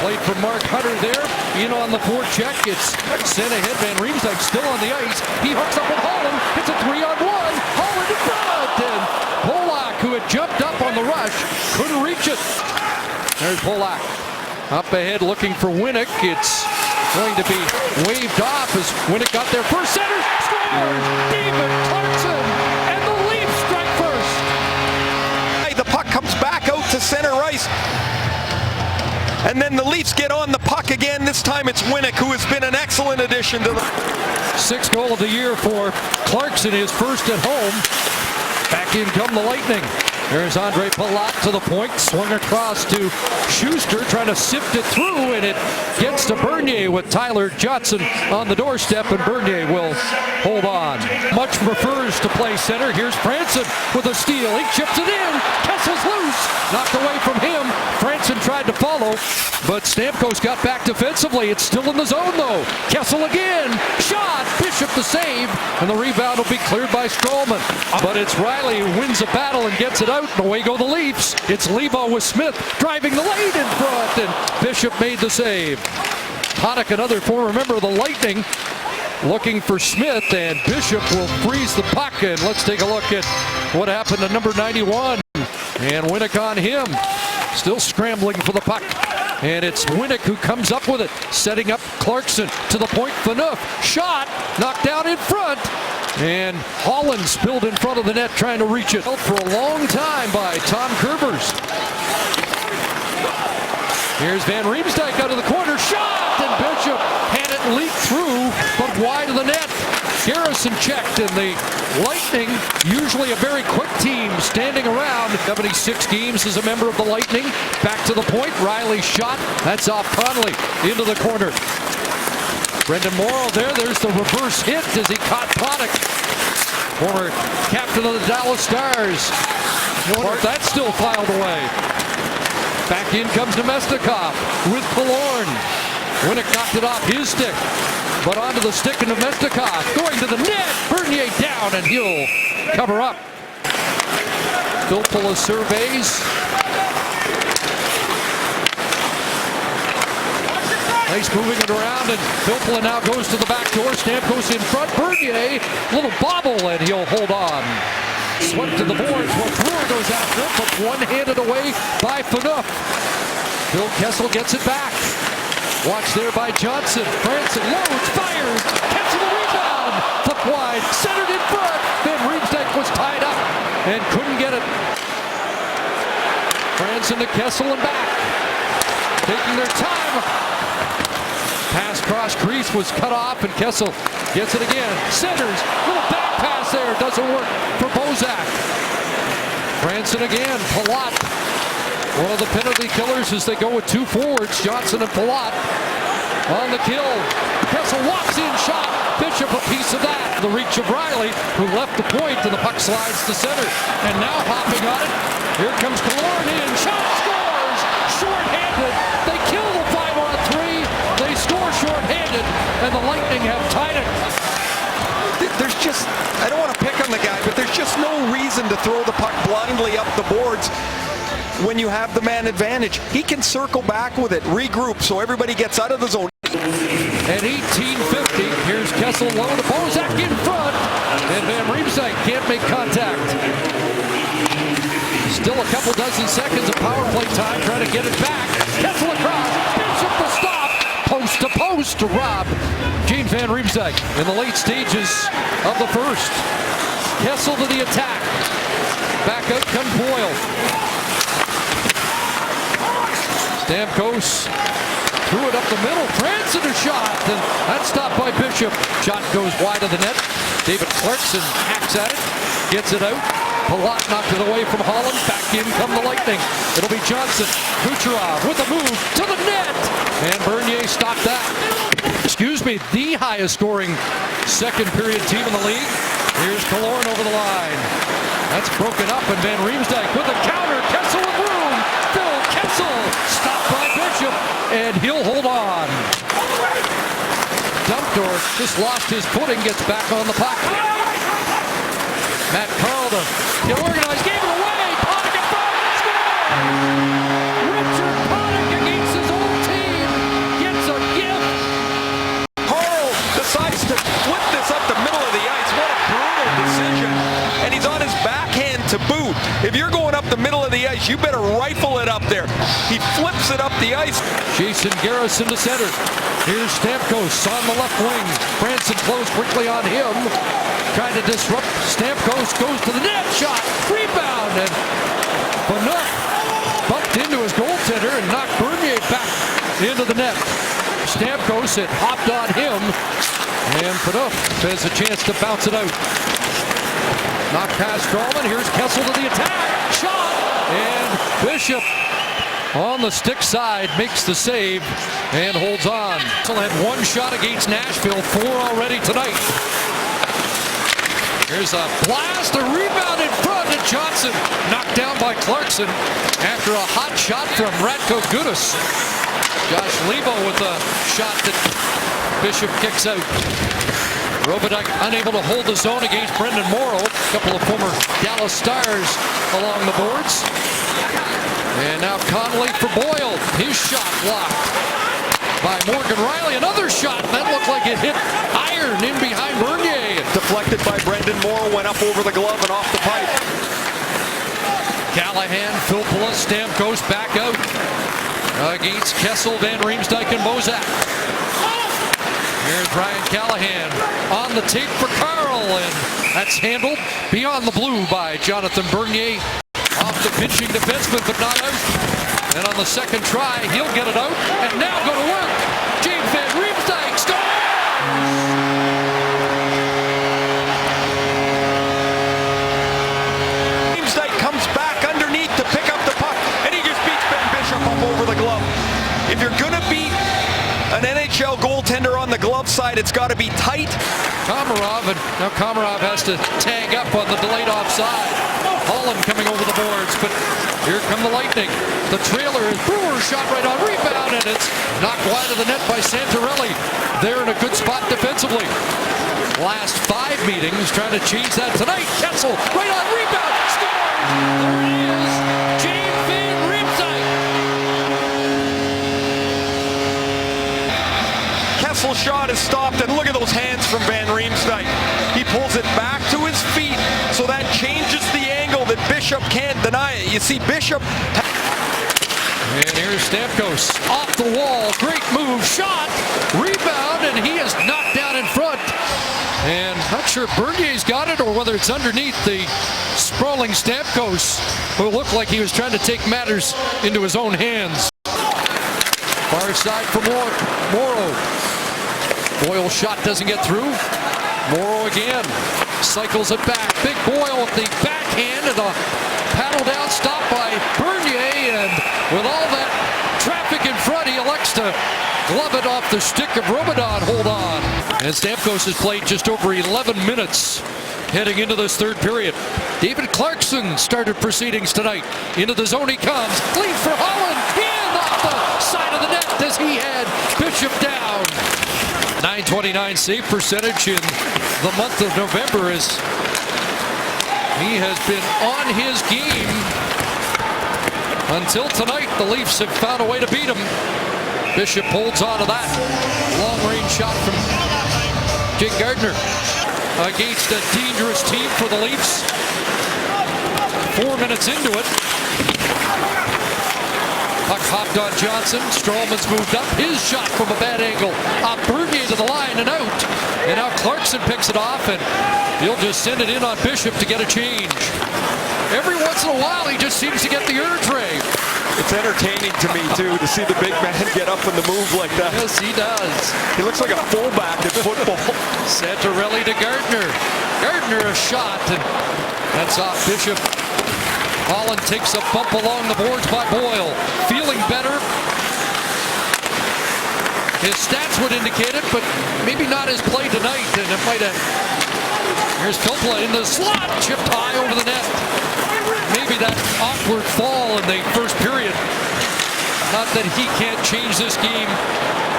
Played for Mark Hunter there. In on the forecheck. It's sent ahead. Van Riemsdyk still on the ice. He hooks up with Holland. It's a 3-on-1. Holland in front. And Polak, who had jumped up on the rush, couldn't reach it. There's Polak. Up ahead looking for Winnick. It's going to be waved off as Winnick got there first. Center scores! David Clarkson! And the Leafs strike first! The puck comes back out to center ice. And then the Leafs get on the puck again. This time it's Winnick, who has been an excellent addition to the... Sixth goal of the year for Clarkson, his first at home. Back in come the Lightning. There's Andre Palat to the point, swung across to Schuster, trying to sift it through, and it gets to Bernier with Tyler Johnson on the doorstep, and Bernier will hold on. Much prefers to play center. Here's Franson with a steal. He chips it in. Kessel's loose. Knocked away from him. Franson tried to follow, but Stamkos got back defensively. It's still in the zone, though. Kessel again. Shot. Bishop the save, and the rebound will be cleared by Stroman. But it's Riley who wins the battle and gets it out, and away go the Leafs. It's Lebo with Smith driving the lane in front, and Bishop made the save. Panik, another former member of the Lightning, looking for Smith, and Bishop will freeze the puck. And let's take a look at what happened to number 91. And Winnick on him, still scrambling for the puck. And it's Winnick who comes up with it, setting up Clarkson to the point. Phaneuf, shot, knocked down in front. And Holland spilled in front of the net trying to reach it. Held for a long time by Tom Kerbers. Here's Van Riemsdyk out of the corner, shot, and Bishop had it leak through, but wide of the net. Garrison checked, and the Lightning, usually a very quick team, standing around. 76 games as a member of the Lightning. Back to the point, Riley shot, that's off Connolly, into the corner. Brendan Morrow there's the reverse hit as he caught Panik. Former captain of the Dallas Stars. That's still filed away. Back in comes Nemestikov with Killorn. Winnick knocked it off his stick, but onto the stick of Nemestikov. Going to the net. Bernier down, and he'll cover up. Filppula surveys. Nice moving it around, and Filppula now goes to the back door. Stamkos in front. Bernier, little bobble, and he'll hold on. Swept to the boards. Well, Brewer goes after it, but one-handed away by Phaneuf. Phil Kessel gets it back. Watch there by Johnson. Franson loads, fires. Kessel the rebound. Flip wide, centered in front. Van Riemsdyk was tied up and couldn't get it. Franson to Kessel and back. Taking their time. Pass cross crease was cut off, and Kessel gets it again. Centers, little back pass there, doesn't work for Bozak. Franson again, Palat. One of the penalty killers as they go with two forwards, Johnson and Palat on the kill. Kessel walks in, shot. Bishop a piece of that. The reach of Riley, who left the point, and the puck slides to center. And now hopping on it, here comes Killorn in, shot, scores! Short-handed, they kill the 5-on-3. They score short-handed, and the Lightning have tied it. There's just, I don't want to pick on the guy, but there's just no reason to throw the puck blindly up the boards when you have the man advantage. He can circle back with it, regroup, so everybody gets out of the zone. At 18:50, here's Kessel low to Bozak in front, and Van Riemsdyk can't make contact. Still a couple dozen seconds of power play time, trying to get it back. Kessel across, Bishop the stop, post to post to rob James Van Riemsdyk in the late stages of the first. Kessel to the attack. Back out comes Boyle. Stamkos threw it up the middle. Franson a shot, and that's stopped by Bishop. Shot goes wide of the net. David Clarkson hacks at it, gets it out. Palat knocked it away from Holland. Back in come the Lightning. It'll be Johnson. Kucherov with a move to the net. And Bernier stopped that. Excuse me, the highest scoring second period team in the league. Here's Killorn over the line. That's broken up, and Van Riemsdyk with a counter. Kessel with room. Phil Kessel stopped by Bishop, and he'll hold on. Dumpdor just lost his footing, gets back on the puck. Matt Carlton, he'll organize, gave it away. Panik in front, score! Richard Panik against his old team. ice. You better rifle it up there. He flips it up the ice. Jason Garrison to center. Here's Stamkos on the left wing. Branson close quickly on him. Trying to disrupt. Stamkos goes to the net. Shot. Rebound. And Phaneuf bumped into his goaltender and knocked Bernier back into the net. Stamkos, it hopped on him. And Phaneuf has a chance to bounce it out. Knock past Strawman. Here's Kessel to the attack. Shot. And Bishop on the stick side makes the save and holds on. Kessel had one shot against Nashville, 4 already tonight. Here's a blast, a rebound in front, and Johnson knocked down by Clarkson after a hot shot from Radko Gudas. Josh Leivo with a shot that Bishop kicks out. Robitaille unable to hold the zone against Brendan Morrow. A couple of former Dallas Stars along the boards. And now Connolly for Boyle. His shot blocked by Morgan Riley. Another shot. That looked like it hit iron in behind Bernier. Deflected by Brendan Morrow, went up over the glove and off the pipe. Callahan, Filppula, Stamkos back out against Kessel, Van Riemsdyk, and Bozak. Here's Ryan Callahan on the tape for Carl, and that's handled beyond the blue by Jonathan Bernier. Off the pinching defenseman, but not out. And on the second try, he'll get it out, and now go to work. James Van Riemsdyk scores! Riemsdyk comes back underneath to pick up the puck, and he just beats Ben Bishop up over the glove. If you're going to beat an NHL goaltender on the glove side, it's got to be tight. Komarov, and now Komarov has to tag up on the delayed offside. Holland coming over the boards, but here come the Lightning. The trailer is Brewer, shot right on rebound, and it's knocked wide of the net by Santorelli. They're in a good spot defensively. Last 5 meetings trying to change that tonight. Kessel right on rebound, scores! There it is, James Van Riemsdyk. Kessel's shot is stopped, and look at those hands from Van Riemsdyk. He pulls it back to his feet, so that changes the angle that Bishop can't deny it. You see Bishop. And here's Stamkos off the wall. Great move, shot, rebound, and he is knocked down in front. And not sure Bernier's got it or whether it's underneath the sprawling Stamkos, who looked like he was trying to take matters into his own hands. Far side for Morrow. Boyle shot doesn't get through. Morrow again. Cycles it back. Big Boyle with the backhand and a paddle down stop by Bernier. And with all that traffic in front, he elects to glove it off the stick of Robitaille. Hold on. And Stamkos has played just over 11 minutes heading into this third period. David Clarkson started proceedings tonight. Into the zone he comes. Lead for Holland. In off the side of the net as he had Bishop down. 929 save percentage in the month of November as he has been on his game until tonight. The Leafs have found a way to beat him. Bishop holds on to that long-range shot from Jake Gardiner against a dangerous team for the Leafs. 4 minutes into it. Puck hopped on Johnson. Strawman's moved up. His shot from a bad angle. Bernier to the line and out. And now Clarkson picks it off, and he'll just send it in on Bishop to get a change. Every once in a while, he just seems to get the urge ray. It's entertaining to me, too, to see the big man get up and the move like that. Yes, he does. He looks like a fullback in football. Santorelli to Gardiner. Gardiner a shot, and that's off Bishop. Holland takes a bump along the boards by Boyle. Feeling better. His stats would indicate it, but maybe not his play tonight. And it might have. Here's Filppula in the slot, chipped high over the net. Maybe that awkward fall in the first period. Not that he can't change this game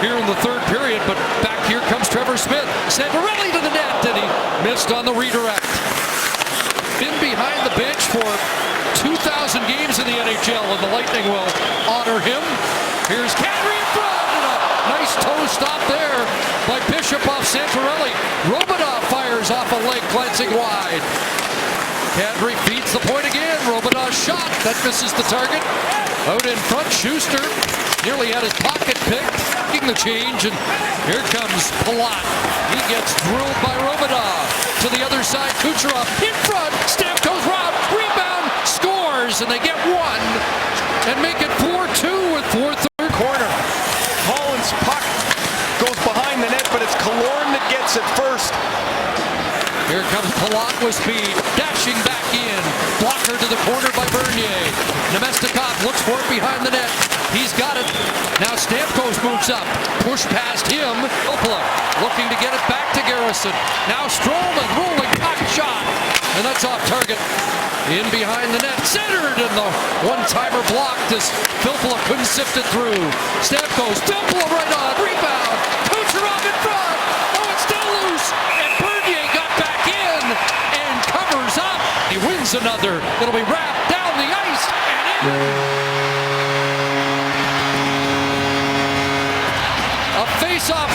here in the third period, but back here comes Trevor Smith. Santorelli to the net, and he missed on the redirect. Been behind the bench for 2,000 games in the NHL, and the Lightning will honor him. Here's Kadri in front, and a nice toe stop there by Bishop off Santorelli. Robitaille fires off a leg, glancing wide. Kadri feeds the point again. Robitaille shot that misses the target. Out in front, Schuster nearly had his pocket picked, taking the change, and here comes Palat. He gets drilled by Romanov. To the other side, Kucherov in front. Stamkos round, rebound, scores, and they get one and make it 4-2 with 4:30 corner. Holland's puck goes behind the net, but it's Killorn that gets it first. Here comes Palat with speed, dashing back in. Blocker to the corner by Bernier. Nemestikov looks for it behind the net. He's got it. Now Stamkos moves up. Push past him. Opala looking to get it back to Garrison. Now Stroman rolling puck shot. And that's off target. In behind the net. Centered, and the one-timer blocked as Filppula couldn't sift it through. Stamkos, Filppula right on. Rebound. Kucherov in front. Oh, it's still loose. And Bernier got back in and covers up. He wins another. It'll be wrapped down the ice and in. A face-off